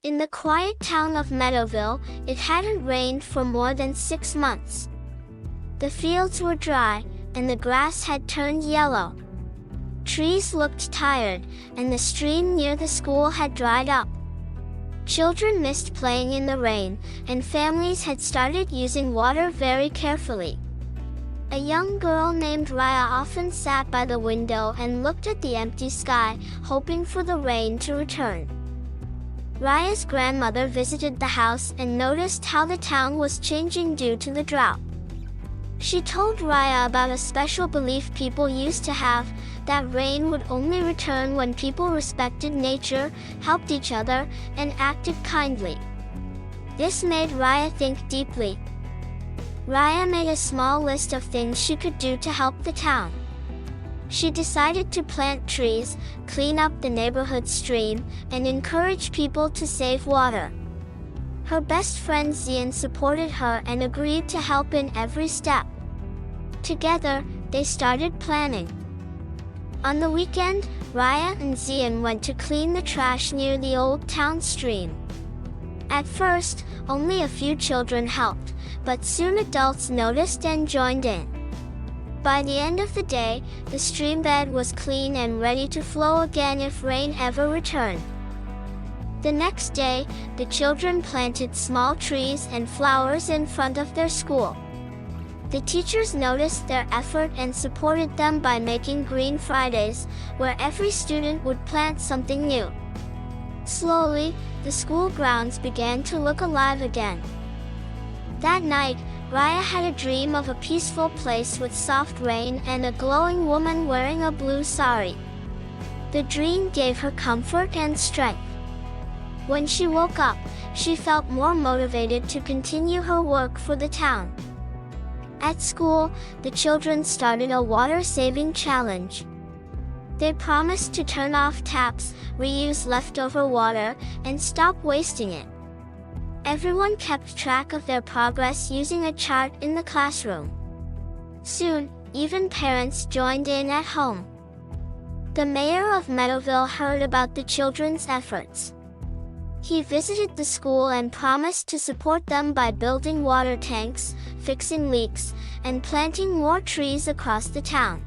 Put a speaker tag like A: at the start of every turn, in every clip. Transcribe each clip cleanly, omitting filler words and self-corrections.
A: In the quiet town of Meadowville, it hadn't rained for more than 6 months. The fields were dry, and the grass had turned yellow. Trees looked tired, and the stream near the school had dried up. Children missed playing in the rain, and families had started using water very carefully. A young girl named Raya often sat by the window and looked at the empty sky, hoping for the rain to return. Raya's grandmother visited the house and noticed how the town was changing due to the drought. She told Raya about a special belief people used to have, that rain would only return when people respected nature, helped each other, and acted kindly. This made Raya think deeply. Raya made a small list of things she could do to help the town. She decided to plant trees, clean up the neighborhood stream, and encourage people to save water. Her best friend Zian supported her and agreed to help in every step. Together, they started planning. On the weekend, Raya and Zian went to clean the trash near the old town stream. At first, only a few children helped, but soon adults noticed and joined in. By the end of the day, the stream bed was clean and ready to flow again if rain ever returned. The next day, the children planted small trees and flowers in front of their school. The teachers noticed their effort and supported them by making Green Fridays, where every student would plant something new. Slowly, the school grounds began to look alive again. That night, Raya had a dream of a peaceful place with soft rain and a glowing woman wearing a blue sari. The dream gave her comfort and strength. When she woke up, she felt more motivated to continue her work for the town. At school, the children started a water-saving challenge. They promised to turn off taps, reuse leftover water, and stop wasting it. Everyone kept track of their progress using a chart in the classroom. Soon, even parents joined in at home. The mayor of Meadowville heard about the children's efforts. He visited the school and promised to support them by building water tanks, fixing leaks, and planting more trees across the town.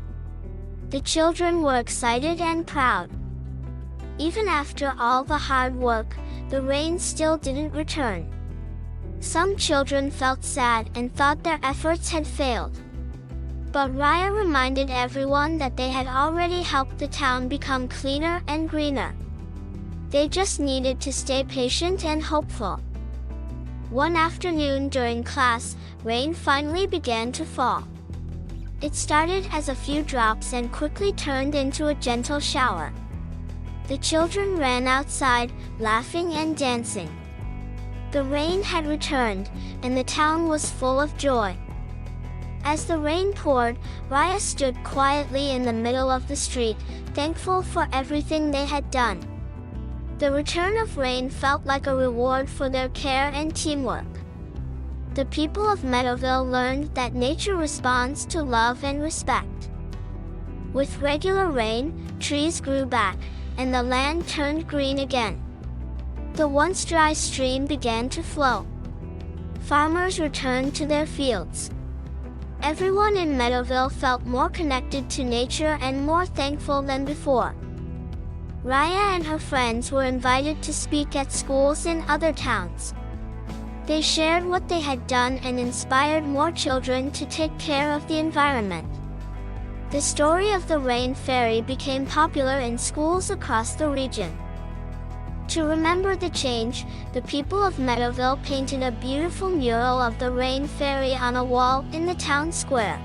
A: The children were excited and proud. Even after all the hard work, the rain still didn't return. Some children felt sad and thought their efforts had failed. But Raya reminded everyone that they had already helped the town become cleaner and greener. They just needed to stay patient and hopeful. One afternoon during class, rain finally began to fall. It started as a few drops and quickly turned into a gentle shower. The children ran outside, laughing and dancing. The rain had returned, and the town was full of joy. As the rain poured, Raya stood quietly in the middle of the street, thankful for everything they had done. The return of rain felt like a reward for their care and teamwork. The people of Meadowville learned that nature responds to love and respect. With regular rain, trees grew back, and the land turned green again. The once dry stream began to flow. Farmers returned to their fields. Everyone in Meadowville felt more connected to nature and more thankful than before. Raya and her friends were invited to speak at schools in other towns. They shared what they had done and inspired more children to take care of the environment. The story of the Rain Fairy became popular in schools across the region. To remember the change, the people of Meadowville painted a beautiful mural of the Rain Fairy on a wall in the town square.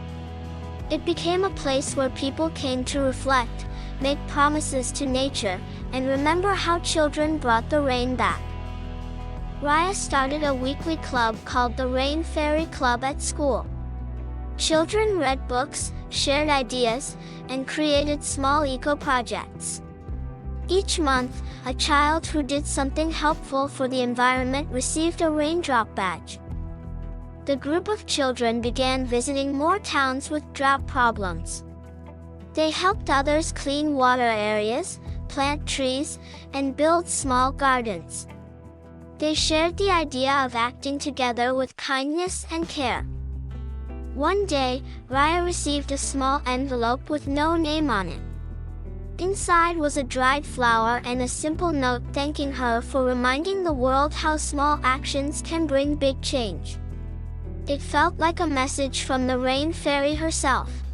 A: It became a place where people came to reflect, make promises to nature, and remember how children brought the rain back. Raya started a weekly club called the Rain Fairy Club at school. Children read books, shared ideas, and created small eco-projects. Each month, a child who did something helpful for the environment received a raindrop badge. The group of children began visiting more towns with drought problems. They helped others clean water areas, plant trees, and build small gardens. They shared the idea of acting together with kindness and care. One day, Raya received a small envelope with no name on it. Inside was a dried flower and a simple note thanking her for reminding the world how small actions can bring big change. It felt like a message from the rain fairy herself.